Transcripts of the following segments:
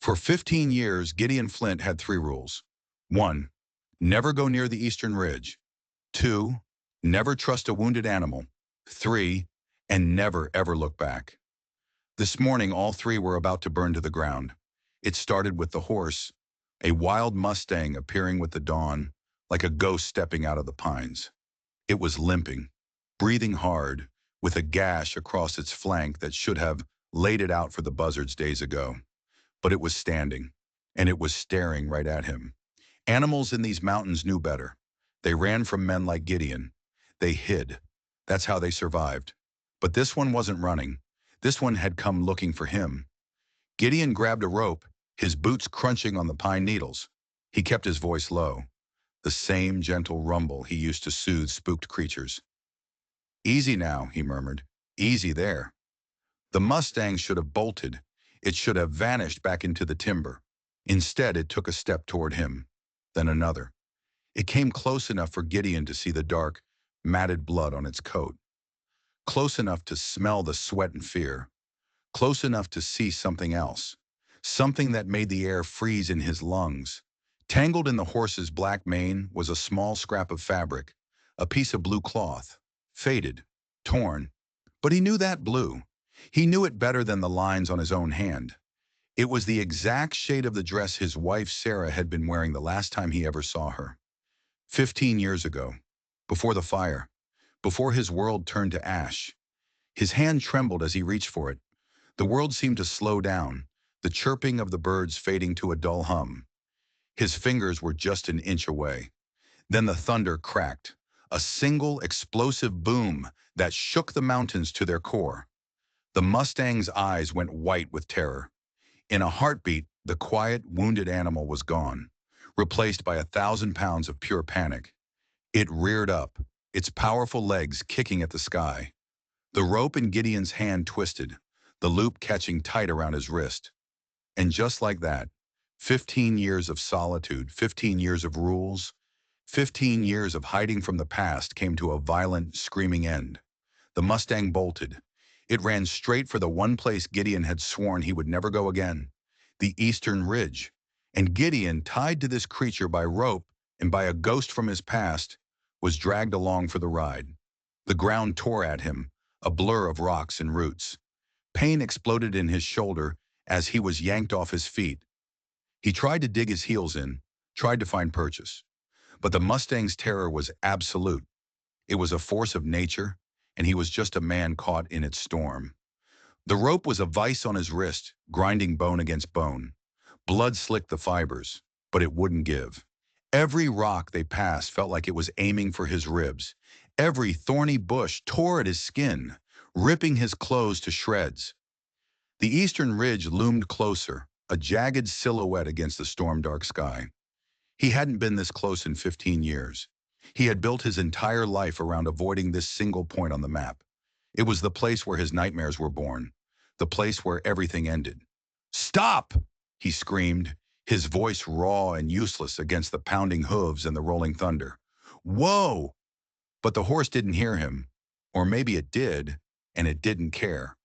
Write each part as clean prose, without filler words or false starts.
For 15 years, Gideon Flint had three rules. 1. Never go near the eastern ridge. 2. Never trust a wounded animal. 3. And never, ever look back. This morning, all three were about to burn to the ground. It started with the horse, a wild Mustang appearing with the dawn, like a ghost stepping out of the pines. It was limping, breathing hard, with a gash across its flank that should have laid it out for the buzzards days ago. But it was standing, and it was staring right at him. Animals in these mountains knew better. They ran from men like Gideon. They hid. That's how they survived. But this one wasn't running. This one had come looking for him. Gideon grabbed a rope, his boots crunching on the pine needles. He kept his voice low, the same gentle rumble he used to soothe spooked creatures. "Easy now," he murmured. "Easy there." The Mustang should have bolted. It should have vanished back into the timber. Instead, it took a step toward him, then another. It came close enough for Gideon to see the dark, matted blood on its coat. Close enough to smell the sweat and fear. Close enough to see something else. Something that made the air freeze in his lungs. Tangled in the horse's black mane was a small scrap of fabric, a piece of blue cloth, faded, torn. But he knew that blue. He knew it better than the lines on his own hand. It was the exact shade of the dress his wife Sarah had been wearing the last time he ever saw her. 15 years ago, before the fire, before his world turned to ash. His hand trembled as he reached for it. The world seemed to slow down, the chirping of the birds fading to a dull hum. His fingers were just an inch away. Then the thunder cracked, a single explosive boom that shook the mountains to their core. The Mustang's eyes went white with terror. In a heartbeat, the quiet, wounded animal was gone, replaced by 1,000 pounds of pure panic. It reared up, its powerful legs kicking at the sky. The rope in Gideon's hand twisted, the loop catching tight around his wrist. And just like that, 15 years of solitude, 15 years of rules, 15 years of hiding from the past came to a violent, screaming end. The Mustang bolted. It ran straight for the one place Gideon had sworn he would never go again, the eastern ridge. And Gideon, tied to this creature by rope and by a ghost from his past, was dragged along for the ride. The ground tore at him, a blur of rocks and roots. Pain exploded in his shoulder as he was yanked off his feet. He tried to dig his heels in, tried to find purchase. But the Mustang's terror was absolute. It was a force of nature, and he was just a man caught in its storm. The rope was a vice on his wrist, grinding bone against bone. Blood slicked the fibers, but it wouldn't give. Every rock they passed felt like it was aiming for his ribs. Every thorny bush tore at his skin, ripping his clothes to shreds. The eastern ridge loomed closer, a jagged silhouette against the storm-dark sky. He hadn't been this close in 15 years. He had built his entire life around avoiding this single point on the map. It was the place where his nightmares were born, the place where everything ended. "Stop!" he screamed, his voice raw and useless against the pounding hooves and the rolling thunder. "Whoa!" But the horse didn't hear him, or maybe it did, and it didn't care.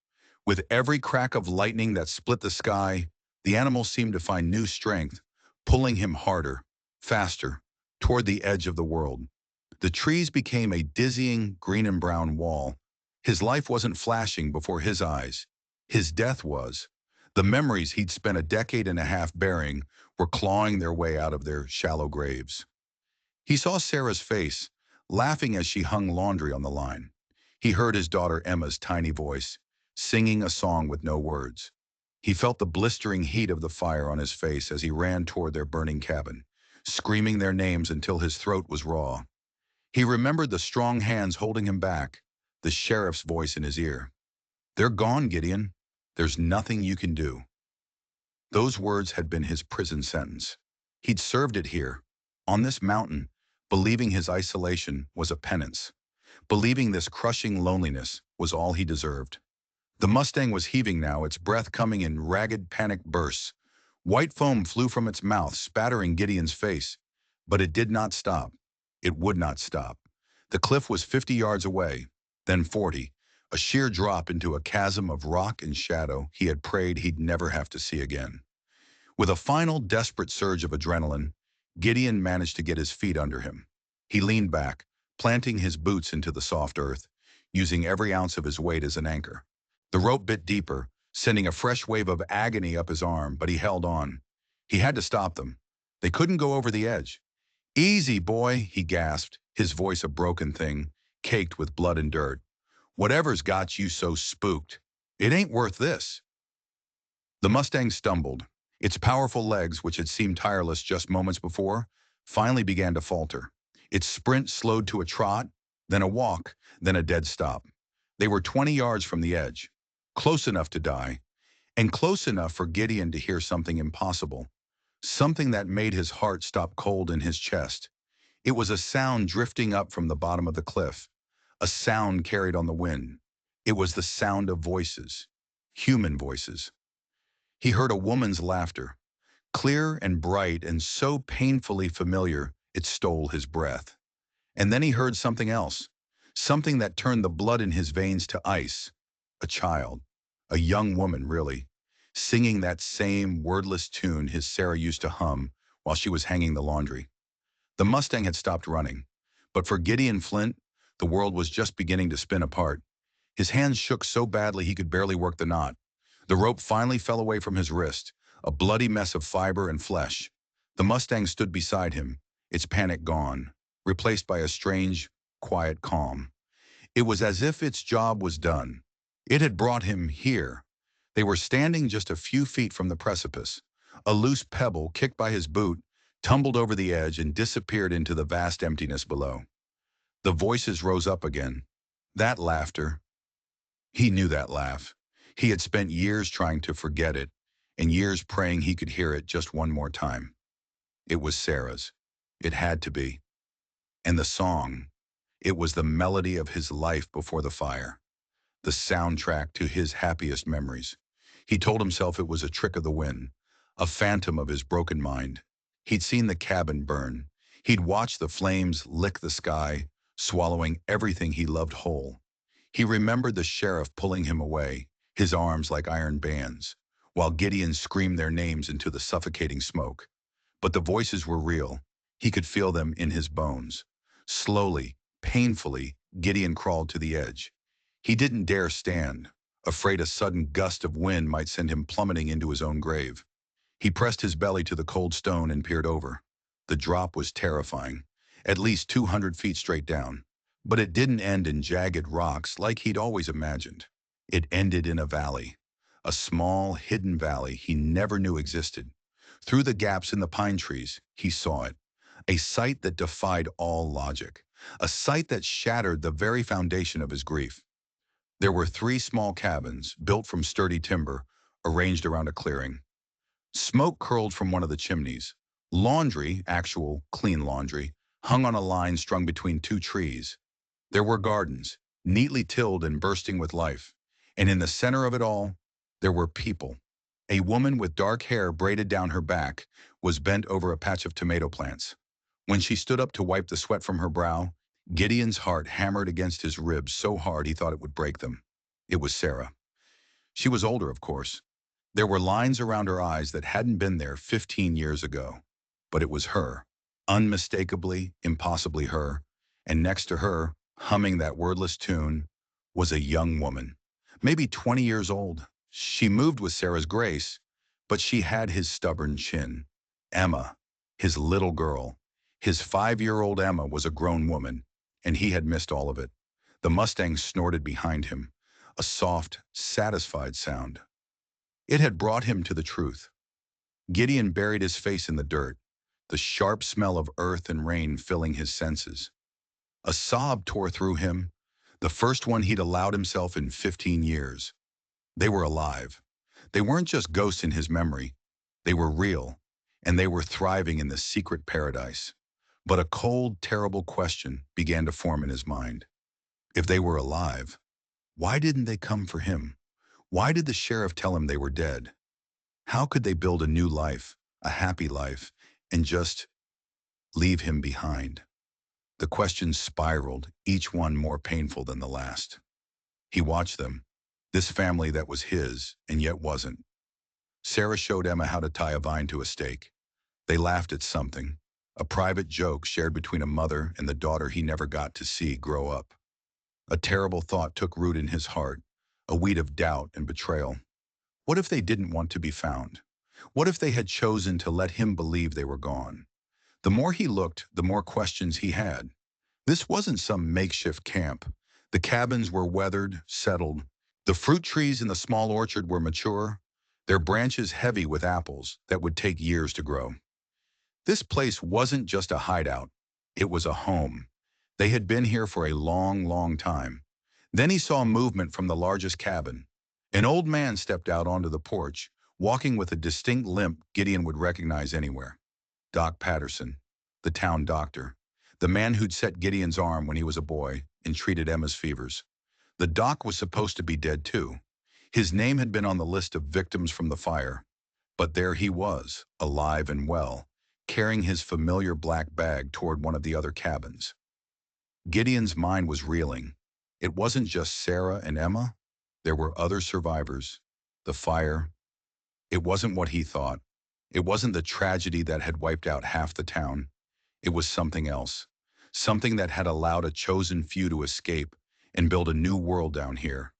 With every crack of lightning that split the sky, the animal seemed to find new strength, pulling him harder, faster, toward the edge of the world. The trees became a dizzying green and brown wall. His life wasn't flashing before his eyes. His death was. The memories he'd spent a decade and a half burying were clawing their way out of their shallow graves. He saw Sarah's face, laughing as she hung laundry on the line. He heard his daughter Emma's tiny voice, singing a song with no words. He felt the blistering heat of the fire on his face as he ran toward their burning cabin, screaming their names until his throat was raw. He remembered the strong hands holding him back, the sheriff's voice in his ear. "They're gone, Gideon. There's nothing you can do." Those words had been his prison sentence. He'd served it here, on this mountain, believing his isolation was a penance, believing this crushing loneliness was all he deserved. The Mustang was heaving now, its breath coming in ragged, panicked bursts. White foam flew from its mouth, spattering Gideon's face. But it did not stop. It would not stop. The cliff was 50 yards away, then 40, a sheer drop into a chasm of rock and shadow he had prayed he'd never have to see again. With a final desperate surge of adrenaline, Gideon managed to get his feet under him. He leaned back, planting his boots into the soft earth, using every ounce of his weight as an anchor. The rope bit deeper, sending a fresh wave of agony up his arm, but he held on. He had to stop them. They couldn't go over the edge. "Easy, boy," he gasped, his voice a broken thing, caked with blood and dirt. "Whatever's got you so spooked? It ain't worth this." The Mustang stumbled. Its powerful legs, which had seemed tireless just moments before, finally began to falter. Its sprint slowed to a trot, then a walk, then a dead stop. They were 20 yards from the edge, close enough to die, and close enough for Gideon to hear something impossible, something that made his heart stop cold in his chest. It was a sound drifting up from the bottom of the cliff, a sound carried on the wind. It was the sound of voices, human voices. He heard a woman's laughter, clear and bright and so painfully familiar it stole his breath. And then he heard something else, something that turned the blood in his veins to ice. A child, a young woman really, singing that same wordless tune his Sarah used to hum while she was hanging the laundry. The Mustang had stopped running, but for Gideon Flint, the world was just beginning to spin apart. His hands shook so badly he could barely work the knot. The rope finally fell away from his wrist, a bloody mess of fiber and flesh. The Mustang stood beside him, its panic gone, replaced by a strange, quiet calm. It was as if its job was done. It had brought him here. They were standing just a few feet from the precipice. A loose pebble, kicked by his boot, tumbled over the edge and disappeared into the vast emptiness below. The voices rose up again. That laughter. He knew that laugh. He had spent years trying to forget it, and years praying he could hear it just one more time. It was Sarah's. It had to be. And the song. It was the melody of his life before the fire, the soundtrack to his happiest memories. He told himself it was a trick of the wind, a phantom of his broken mind. He'd seen the cabin burn. He'd watched the flames lick the sky, swallowing everything he loved whole. He remembered the sheriff pulling him away, his arms like iron bands, while Gideon screamed their names into the suffocating smoke. But the voices were real. He could feel them in his bones. Slowly, painfully, Gideon crawled to the edge. He didn't dare stand, afraid a sudden gust of wind might send him plummeting into his own grave. He pressed his belly to the cold stone and peered over. The drop was terrifying, at least 200 feet straight down. But it didn't end in jagged rocks like he'd always imagined. It ended in a valley, a small, hidden valley he never knew existed. Through the gaps in the pine trees, he saw it, a sight that defied all logic, a sight that shattered the very foundation of his grief. There were 3 small cabins, built from sturdy timber, arranged around a clearing. Smoke curled from one of the chimneys. Laundry, actual, clean laundry, hung on a line strung between 2 trees. There were gardens, neatly tilled and bursting with life. And in the center of it all, there were people. A woman with dark hair braided down her back was bent over a patch of tomato plants. When she stood up to wipe the sweat from her brow, Gideon's heart hammered against his ribs so hard he thought it would break them. It was Sarah. She was older, of course. There were lines around her eyes that hadn't been there 15 years ago. But it was her, unmistakably, impossibly her. And next to her, humming that wordless tune, was a young woman, maybe 20 years old. She moved with Sarah's grace, but she had his stubborn chin. Emma, his little girl. His 5-year-old Emma was a grown woman, and he had missed all of it. The Mustang snorted behind him, a soft, satisfied sound. It had brought him to the truth. Gideon buried his face in the dirt, the sharp smell of earth and rain filling his senses. A sob tore through him, the first one he'd allowed himself in 15 years. They were alive. They weren't just ghosts in his memory. They were real, and they were thriving in this secret paradise. But a cold, terrible question began to form in his mind. If they were alive, why didn't they come for him? Why did the sheriff tell him they were dead? How could they build a new life, a happy life, and just leave him behind? The questions spiraled, each one more painful than the last. He watched them, this family that was his and yet wasn't. Sarah showed Emma how to tie a vine to a stake. They laughed at something, a private joke shared between a mother and the daughter he never got to see grow up. A terrible thought took root in his heart, a weed of doubt and betrayal. What if they didn't want to be found? What if they had chosen to let him believe they were gone? The more he looked, the more questions he had. This wasn't some makeshift camp. The cabins were weathered, settled. The fruit trees in the small orchard were mature, their branches heavy with apples that would take years to grow. This place wasn't just a hideout. It was a home. They had been here for a long, long time. Then he saw movement from the largest cabin. An old man stepped out onto the porch, walking with a distinct limp Gideon would recognize anywhere. Doc Patterson, the town doctor, the man who'd set Gideon's arm when he was a boy and treated Emma's fevers. The doc was supposed to be dead too. His name had been on the list of victims from the fire. But there he was, alive and well, carrying his familiar black bag toward one of the other cabins. Gideon's mind was reeling. It wasn't just Sarah and Emma. There were other survivors. The fire. It wasn't what he thought. It wasn't the tragedy that had wiped out half the town. It was something else. Something that had allowed a chosen few to escape and build a new world down here.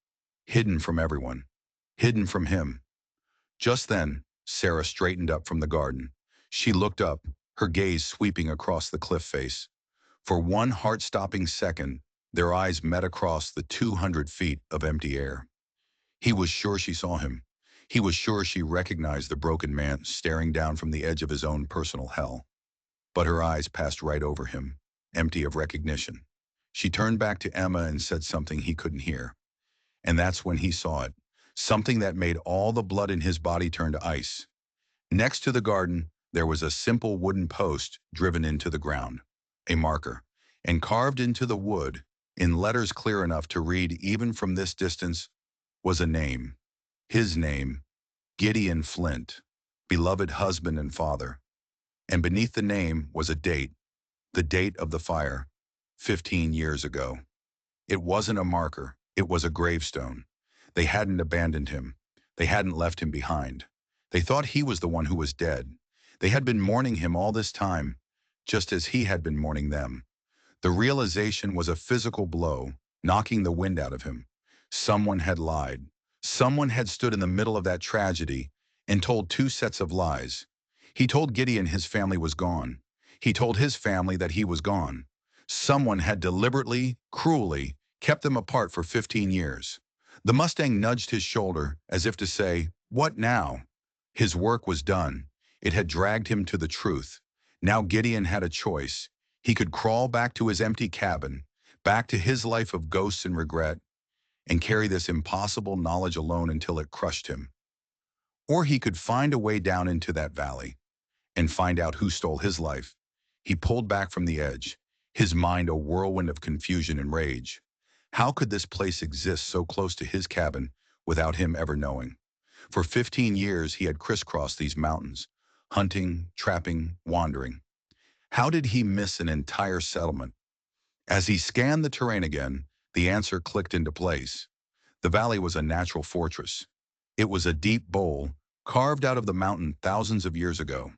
Hidden from everyone. Hidden from him. Just then, Sarah straightened up from the garden. She looked up, her gaze sweeping across the cliff face. For one heart-stopping second, their eyes met across the 200 feet of empty air. He was sure she saw him. He was sure she recognized the broken man staring down from the edge of his own personal hell. But her eyes passed right over him, empty of recognition. She turned back to Emma and said something he couldn't hear. And that's when he saw it, something that made all the blood in his body turn to ice. Next to the garden, there was a simple wooden post driven into the ground, a marker, and carved into the wood, in letters clear enough to read even from this distance, was a name. His name, Gideon Flint, beloved husband and father. And beneath the name was a date, the date of the fire, 15 years ago. It wasn't a marker, it was a gravestone. They hadn't abandoned him. They hadn't left him behind. They thought he was the one who was dead. They had been mourning him all this time, just as he had been mourning them. The realization was a physical blow, knocking the wind out of him. Someone had lied. Someone had stood in the middle of that tragedy and told two sets of lies. He told Gideon his family was gone. He told his family that he was gone. Someone had deliberately, cruelly, kept them apart for 15 years. The Mustang nudged his shoulder as if to say, "What now?" His work was done. It had dragged him to the truth. Now Gideon had a choice. He could crawl back to his empty cabin, back to his life of ghosts and regret, and carry this impossible knowledge alone until it crushed him. Or he could find a way down into that valley and find out who stole his life. He pulled back from the edge, his mind a whirlwind of confusion and rage. How could this place exist so close to his cabin without him ever knowing? For 15 years, he had crisscrossed these mountains, hunting, trapping, wandering. How did he miss an entire settlement? As he scanned the terrain again, the answer clicked into place. The valley was a natural fortress. It was a deep bowl, carved out of the mountain thousands of years ago.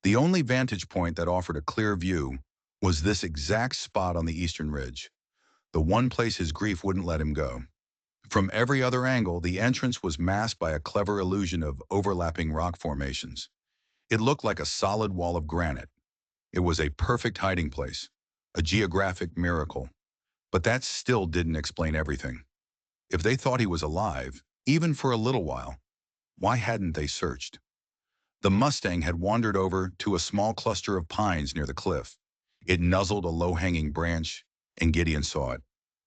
The only vantage point that offered a clear view was this exact spot on the eastern ridge, the one place his grief wouldn't let him go. From every other angle, the entrance was masked by a clever illusion of overlapping rock formations. It looked like a solid wall of granite. It was a perfect hiding place, a geographic miracle. But that still didn't explain everything. If they thought he was alive, even for a little while, why hadn't they searched? The Mustang had wandered over to a small cluster of pines near the cliff. It nuzzled a low-hanging branch, and Gideon saw it.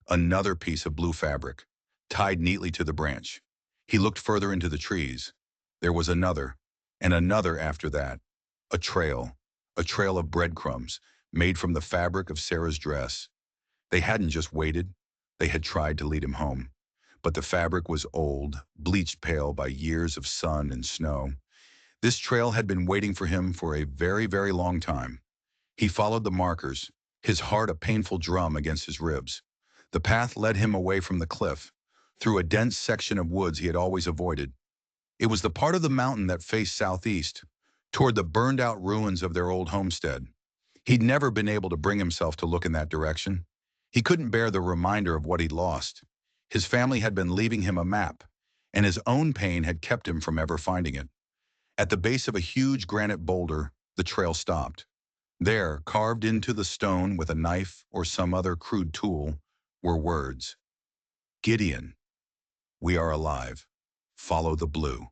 Another piece of blue fabric, tied neatly to the branch. He looked further into the trees. There was another, and another after that. A trail of breadcrumbs made from the fabric of Sarah's dress. They hadn't just waited, they had tried to lead him home. But the fabric was old, bleached pale by years of sun and snow. This trail had been waiting for him for a very, very long time. He followed the markers, his heart a painful drum against his ribs. The path led him away from the cliff, through a dense section of woods he had always avoided. It was the part of the mountain that faced southeast, toward the burned-out ruins of their old homestead. He'd never been able to bring himself to look in that direction. He couldn't bear the reminder of what he'd lost. His family had been leaving him a map, and his own pain had kept him from ever finding it. At the base of a huge granite boulder, the trail stopped. There, carved into the stone with a knife or some other crude tool, were words. Gideon, we are alive. Follow the blue.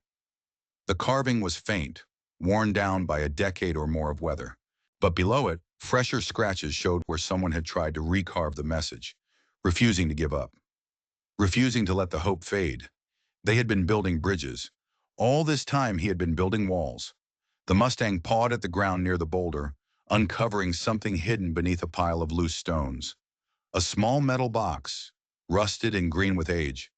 The carving was faint, worn down by a decade or more of weather. But below it, fresher scratches showed where someone had tried to recarve the message, refusing to give up, refusing to let the hope fade. They had been building bridges. All this time he had been building walls. The Mustang pawed at the ground near the boulder, uncovering something hidden beneath a pile of loose stones. A small metal box, rusted and green with age.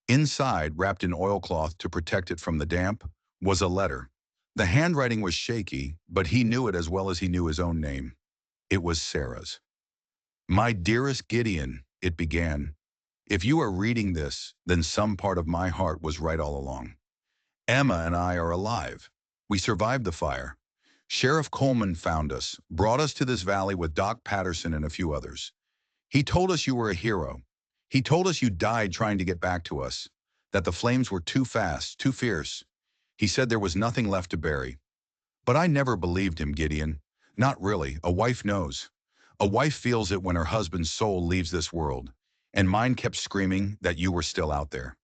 Inside, wrapped in oilcloth to protect it from the damp, was a letter. The handwriting was shaky, but he knew it as well as he knew his own name. It was Sarah's. "My dearest Gideon," it began. "If you are reading this, then some part of my heart was right all along. Emma and I are alive. We survived the fire. Sheriff Coleman found us, brought us to this valley with Doc Patterson and a few others. He told us you were a hero. He told us you died trying to get back to us, that the flames were too fast, too fierce. He said there was nothing left to bury. But I never believed him, Gideon. Not really. A wife knows. A wife feels it when her husband's soul leaves this world. And mine kept screaming that you were still out there,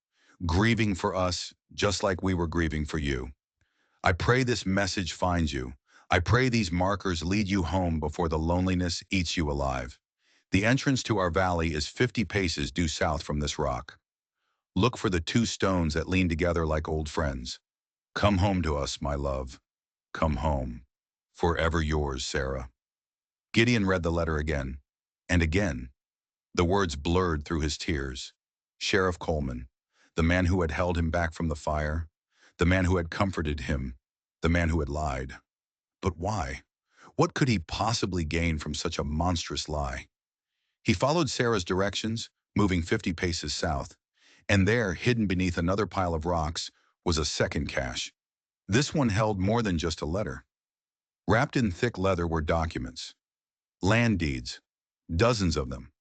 grieving for us, just like we were grieving for you. I pray this message finds you. I pray these markers lead you home before the loneliness eats you alive. The entrance to our valley is 50 paces due south from this rock. Look for the two stones that lean together like old friends. Come home to us, my love. Come home. Forever yours, Sarah." Gideon read the letter again, and again. The words blurred through his tears. Sheriff Coleman, the man who had held him back from the fire, the man who had comforted him, the man who had lied. But why? What could he possibly gain from such a monstrous lie? He followed Sarah's directions, moving 50 paces south, and there, hidden beneath another pile of rocks, was a second cache. This one held more than just a letter. Wrapped in thick leather were documents. Land deeds, dozens of them,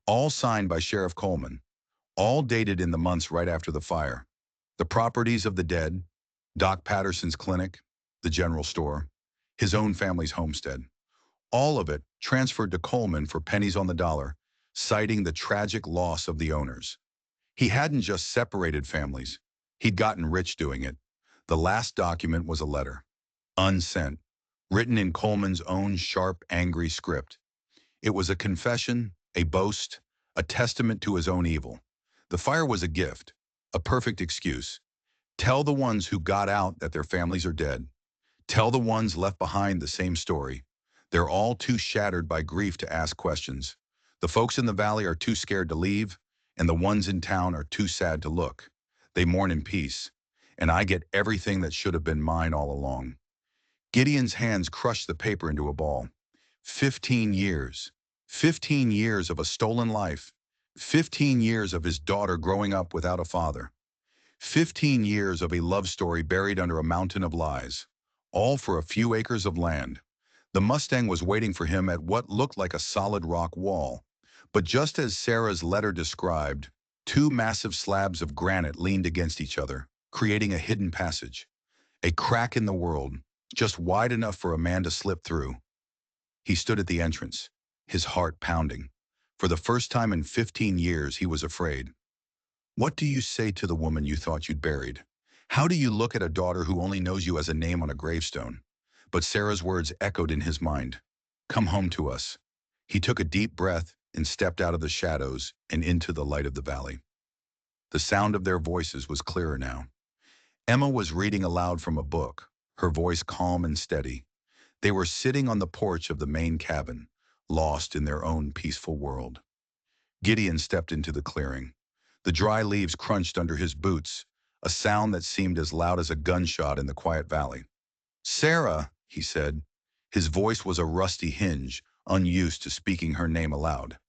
all signed by Sheriff Coleman, all dated in the months right after the fire. The properties of the dead, Doc Patterson's clinic, the general store, his own family's homestead. All of it transferred to Coleman for pennies on the dollar, citing the tragic loss of the owners. He hadn't just separated families. He'd gotten rich doing it. The last document was a letter, unsent, written in Coleman's own sharp, angry script. It was a confession, a boast, a testament to his own evil. The fire was a gift, a perfect excuse. Tell the ones who got out that their families are dead. Tell the ones left behind the same story. They're all too shattered by grief to ask questions. The folks in the valley are too scared to leave, and the ones in town are too sad to look. They mourn in peace, and I get everything that should have been mine all along." Gideon's hands crushed the paper into a ball. 15 years. 15 years of a stolen life. 15 years of his daughter growing up without a father. 15 years of a love story buried under a mountain of lies. All for a few acres of land. The Mustang was waiting for him at what looked like a solid rock wall. But just as Sarah's letter described, two massive slabs of granite leaned against each other, creating a hidden passage. A crack in the world, just wide enough for a man to slip through. He stood at the entrance, his heart pounding. For the first time in 15 years, he was afraid. What do you say to the woman you thought you'd buried? How do you look at a daughter who only knows you as a name on a gravestone? But Sarah's words echoed in his mind. Come home to us. He took a deep breath and stepped out of the shadows and into the light of the valley. The sound of their voices was clearer now. Emma was reading aloud from a book, her voice calm and steady. They were sitting on the porch of the main cabin, lost in their own peaceful world. Gideon stepped into the clearing. The dry leaves crunched under his boots, a sound that seemed as loud as a gunshot in the quiet valley. "Sarah," he said. His voice was a rusty hinge, unused to speaking her name aloud.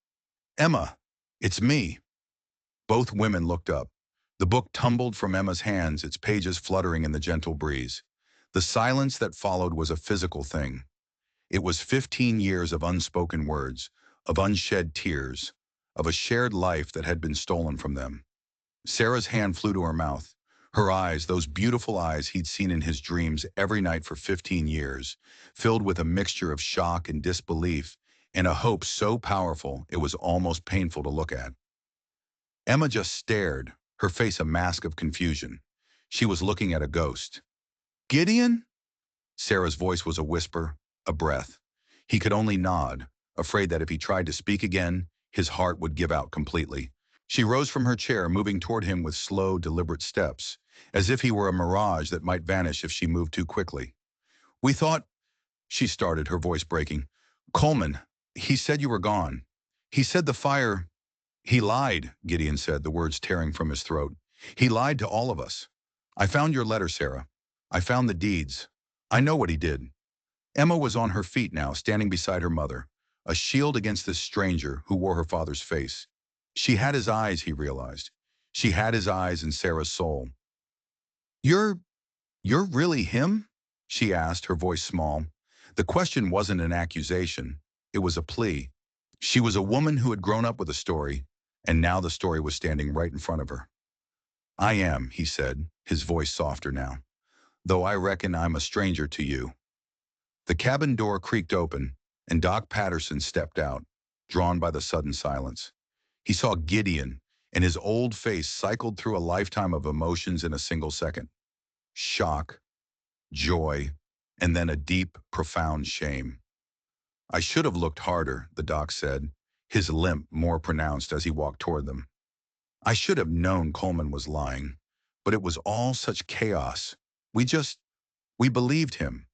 "Emma, it's me." Both women looked up. The book tumbled from Emma's hands, its pages fluttering in the gentle breeze. The silence that followed was a physical thing. It was 15 years of unspoken words, of unshed tears, of a shared life that had been stolen from them. Sarah's hand flew to her mouth. Her eyes, those beautiful eyes he'd seen in his dreams every night for 15 years, filled with a mixture of shock and disbelief, and a hope so powerful it was almost painful to look at. Emma just stared, her face a mask of confusion. She was looking at a ghost. "Gideon?" Sarah's voice was a whisper, a breath. He could only nod, afraid that if he tried to speak again, his heart would give out completely. She rose from her chair, moving toward him with slow, deliberate steps, as if he were a mirage that might vanish if she moved too quickly. "We thought," she started, her voice breaking. "Coleman, he said you were gone. He said the fire—" "He lied," Gideon said, the words tearing from his throat. "He lied to all of us. I found your letter, Sarah. I found the deeds. I know what he did." Emma was on her feet now, standing beside her mother, a shield against this stranger who wore her father's face. She had his eyes, he realized. She had his eyes and Sarah's soul. "You're you're really him?" she asked, her voice small. The question wasn't an accusation. It was a plea. She was a woman who had grown up with a story, and now the story was standing right in front of her. "I am," he said, his voice softer now, "though I reckon I'm a stranger to you." The cabin door creaked open, and Doc Patterson stepped out, drawn by the sudden silence. He saw Gideon, and his old face cycled through a lifetime of emotions in a single second. Shock, joy, and then a deep, profound shame. "I should have looked harder," the doc said, his limp more pronounced as he walked toward them. "I should have known Coleman was lying, but it was all such chaos. We believed him."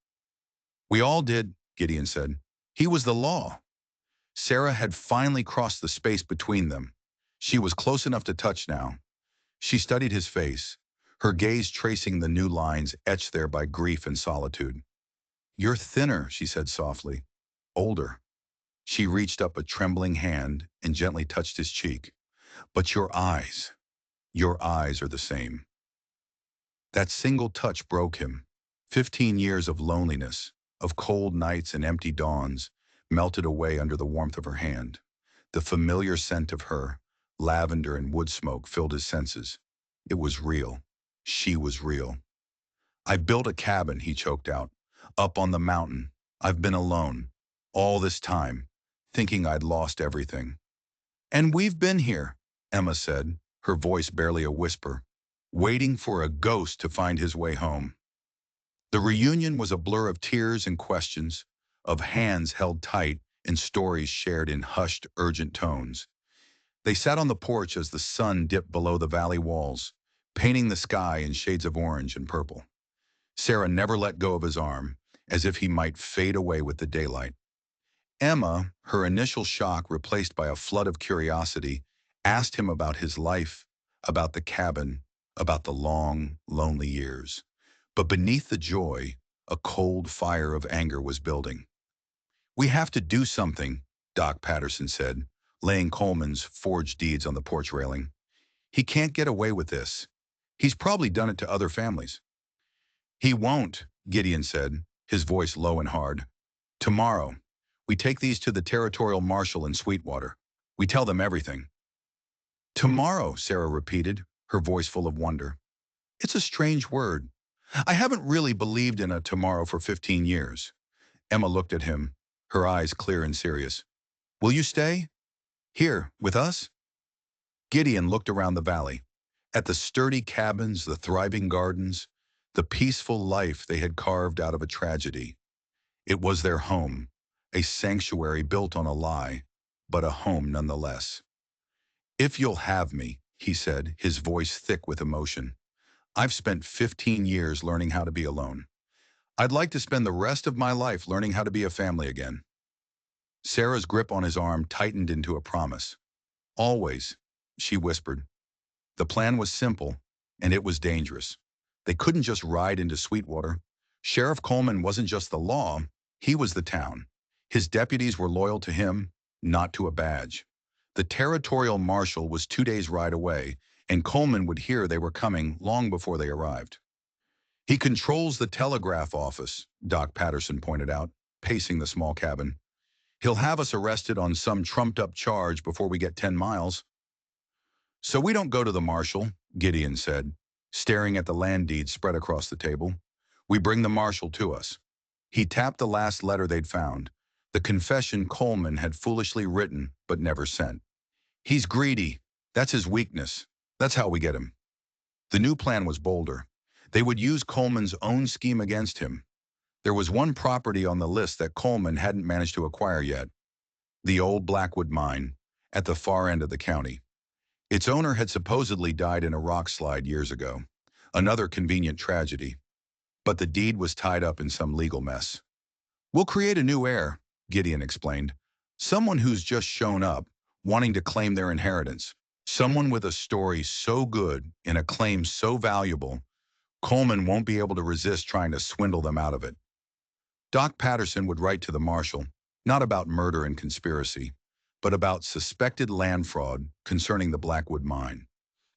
"We all did," Gideon said. "He was the law." Sarah had finally crossed the space between them. She was close enough to touch now. She studied his face, her gaze tracing the new lines etched there by grief and solitude. "You're thinner," she said softly. "Older." She reached up a trembling hand and gently touched his cheek. "But your eyes are the same." That single touch broke him. 15 years of loneliness, of cold nights and empty dawns, melted away under the warmth of her hand. The familiar scent of her, lavender and wood smoke, filled his senses. It was real. She was real. "I've built a cabin," he choked out, "up on the mountain. I've been alone, all this time, thinking I'd lost everything." "And we've been here," Emma said, her voice barely a whisper, "waiting for a ghost to find his way home." The reunion was a blur of tears and questions, of hands held tight and stories shared in hushed, urgent tones. They sat on the porch as the sun dipped below the valley walls, painting the sky in shades of orange and purple. Sarah never let go of his arm, as if he might fade away with the daylight. Emma, her initial shock replaced by a flood of curiosity, asked him about his life, about the cabin, about the long, lonely years. But beneath the joy, a cold fire of anger was building. "We have to do something," Doc Patterson said, laying Coleman's forged deeds on the porch railing. "He can't get away with this. He's probably done it to other families." "He won't," Gideon said, his voice low and hard. "Tomorrow, we take these to the territorial marshal in Sweetwater. We tell them everything." "Tomorrow," Sarah repeated, her voice full of wonder. "It's a strange word. I haven't really believed in a tomorrow for 15 years. Emma looked at him, her eyes clear and serious. "Will you stay? Here, with us?" Gideon looked around the valley, at the sturdy cabins, the thriving gardens, the peaceful life they had carved out of a tragedy. It was their home, a sanctuary built on a lie, but a home nonetheless. "If you'll have me," he said, his voice thick with emotion. "I've spent 15 years learning how to be alone. I'd like to spend the rest of my life learning how to be a family again." Sarah's grip on his arm tightened into a promise. "Always," she whispered. The plan was simple, and it was dangerous. They couldn't just ride into Sweetwater. Sheriff Coleman wasn't just the law, he was the town. His deputies were loyal to him, not to a badge. The territorial marshal was 2 days' ride away, and Coleman would hear they were coming long before they arrived. He controls the telegraph office, Doc Patterson pointed out, pacing the small cabin. He'll have us arrested on some trumped-up charge before we get 10 miles. So we don't go to the marshal, Gideon said, staring at the land deeds spread across the table. We bring the marshal to us. He tapped the last letter they'd found, the confession Coleman had foolishly written but never sent. He's greedy. That's his weakness. That's how we get him. The new plan was bolder. They would use Coleman's own scheme against him. There was one property on the list that Coleman hadn't managed to acquire yet, the old Blackwood mine, at the far end of the county. Its owner had supposedly died in a rock slide years ago, another convenient tragedy. But the deed was tied up in some legal mess. We'll create a new heir, Gideon explained. Someone who's just shown up, wanting to claim their inheritance. Someone with a story so good and a claim so valuable, Coleman won't be able to resist trying to swindle them out of it. Doc Patterson would write to the marshal, not about murder and conspiracy, but about suspected land fraud concerning the Blackwood mine.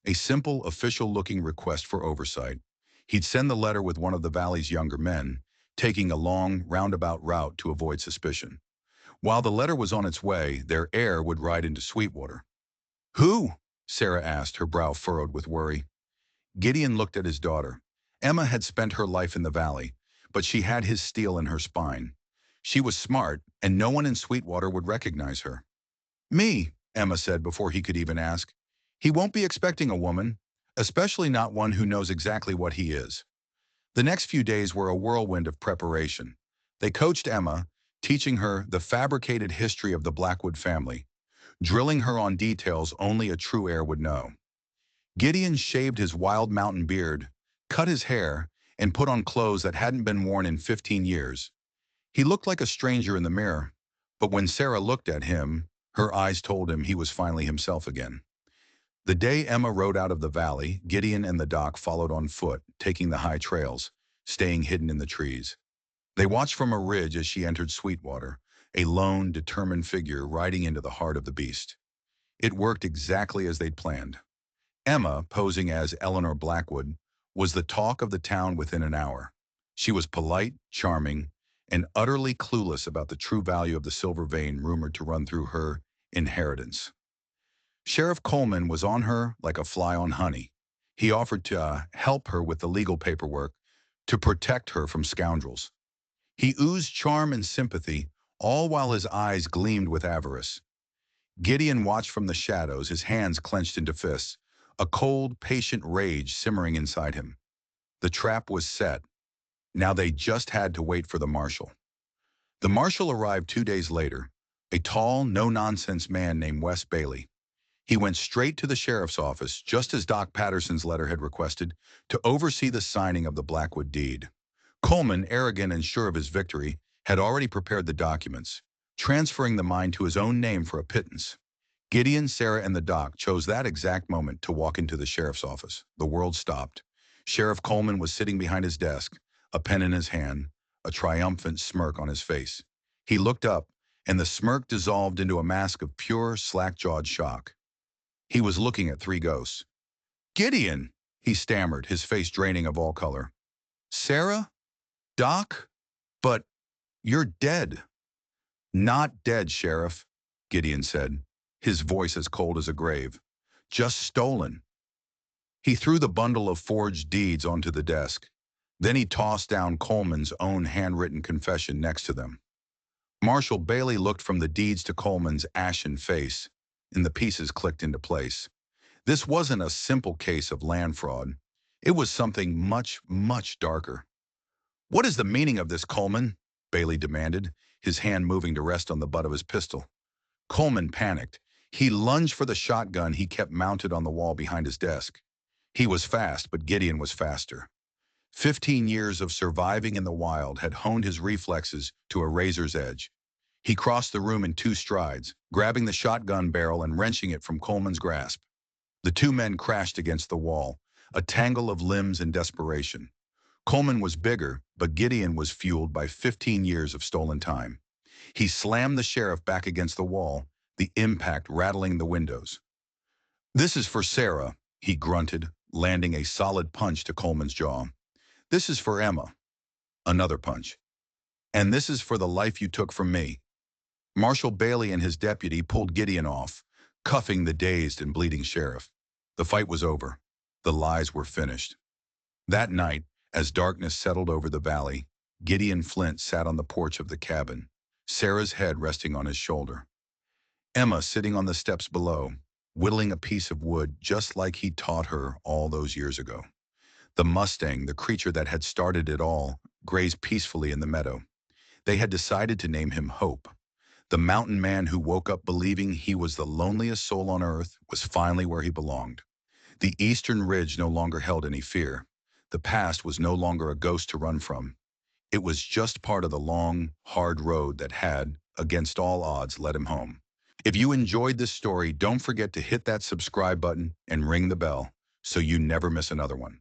A simple, official-looking request for oversight. He'd send the letter with one of the valley's younger men, taking a long, roundabout route to avoid suspicion. While the letter was on its way, their heir would ride into Sweetwater. Who? Sarah asked, her brow furrowed with worry. Gideon looked at his daughter. Emma had spent her life in the valley, but she had his steel in her spine. She was smart, and no one in Sweetwater would recognize her. Me, Emma said before he could even ask. He won't be expecting a woman, especially not one who knows exactly what he is. The next few days were a whirlwind of preparation. They coached Emma, teaching her the fabricated history of the Blackwood family, drilling her on details only a true heir would know. Gideon shaved his wild mountain beard, cut his hair, and put on clothes that hadn't been worn in 15 years. He looked like a stranger in the mirror, but when Sarah looked at him, her eyes told him he was finally himself again. The day Emma rode out of the valley, Gideon and the doc followed on foot, taking the high trails, staying hidden in the trees. They watched from a ridge as she entered Sweetwater, a lone, determined figure riding into the heart of the beast. It worked exactly as they'd planned. Emma, posing as Eleanor Blackwood, was the talk of the town within an hour. She was polite, charming, and utterly clueless about the true value of the silver vein rumored to run through her inheritance. Sheriff Coleman was on her like a fly on honey. He offered to help her with the legal paperwork to protect her from scoundrels. He oozed charm and sympathy, all while his eyes gleamed with avarice. Gideon watched from the shadows, his hands clenched into fists, a cold, patient rage simmering inside him. The trap was set. Now they just had to wait for the marshal. The marshal arrived 2 days later, a tall, no-nonsense man named Wes Bailey. He went straight to the sheriff's office, just as Doc Patterson's letter had requested, to oversee the signing of the Blackwood deed. Coleman, arrogant and sure of his victory, had already prepared the documents, transferring the mine to his own name for a pittance. Gideon, Sarah, and the doc chose that exact moment to walk into the sheriff's office. The world stopped. Sheriff Coleman was sitting behind his desk, a pen in his hand, a triumphant smirk on his face. He looked up, and the smirk dissolved into a mask of pure, slack-jawed shock. He was looking at three ghosts. Gideon, he stammered, his face draining of all color. Sarah? Doc? But you're dead. Not dead, Sheriff, Gideon said, his voice as cold as a grave. Just stolen. He threw the bundle of forged deeds onto the desk. Then he tossed down Coleman's own handwritten confession next to them. Marshal Bailey looked from the deeds to Coleman's ashen face, and the pieces clicked into place. This wasn't a simple case of land fraud. It was something much, much darker. What is the meaning of this, Coleman? Bailey demanded, his hand moving to rest on the butt of his pistol. Coleman panicked. He lunged for the shotgun he kept mounted on the wall behind his desk. He was fast, but Gideon was faster. 15 years of surviving in the wild had honed his reflexes to a razor's edge. He crossed the room in 2 strides, grabbing the shotgun barrel and wrenching it from Coleman's grasp. The 2 men crashed against the wall, a tangle of limbs and desperation. Coleman was bigger, but Gideon was fueled by 15 years of stolen time. He slammed the sheriff back against the wall, the impact rattling the windows. This is for Sarah, he grunted, landing a solid punch to Coleman's jaw. This is for Emma. Another punch. And this is for the life you took from me. Marshal Bailey and his deputy pulled Gideon off, cuffing the dazed and bleeding sheriff. The fight was over. The lies were finished. That night, as darkness settled over the valley, Gideon Flint sat on the porch of the cabin, Sarah's head resting on his shoulder. Emma sitting on the steps below, whittling a piece of wood just like he taught her all those years ago. The Mustang, the creature that had started it all, grazed peacefully in the meadow. They had decided to name him Hope. The mountain man who woke up believing he was the loneliest soul on earth was finally where he belonged. The eastern ridge no longer held any fear. The past was no longer a ghost to run from. It was just part of the long, hard road that had, against all odds, led him home. If you enjoyed this story, don't forget to hit that subscribe button and ring the bell so you never miss another one.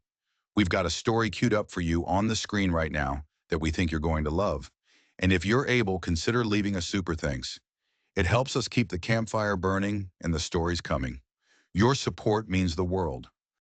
We've got a story queued up for you on the screen right now that we think you're going to love. And if you're able, consider leaving a super thanks. It helps us keep the campfire burning and the stories coming. Your support means the world.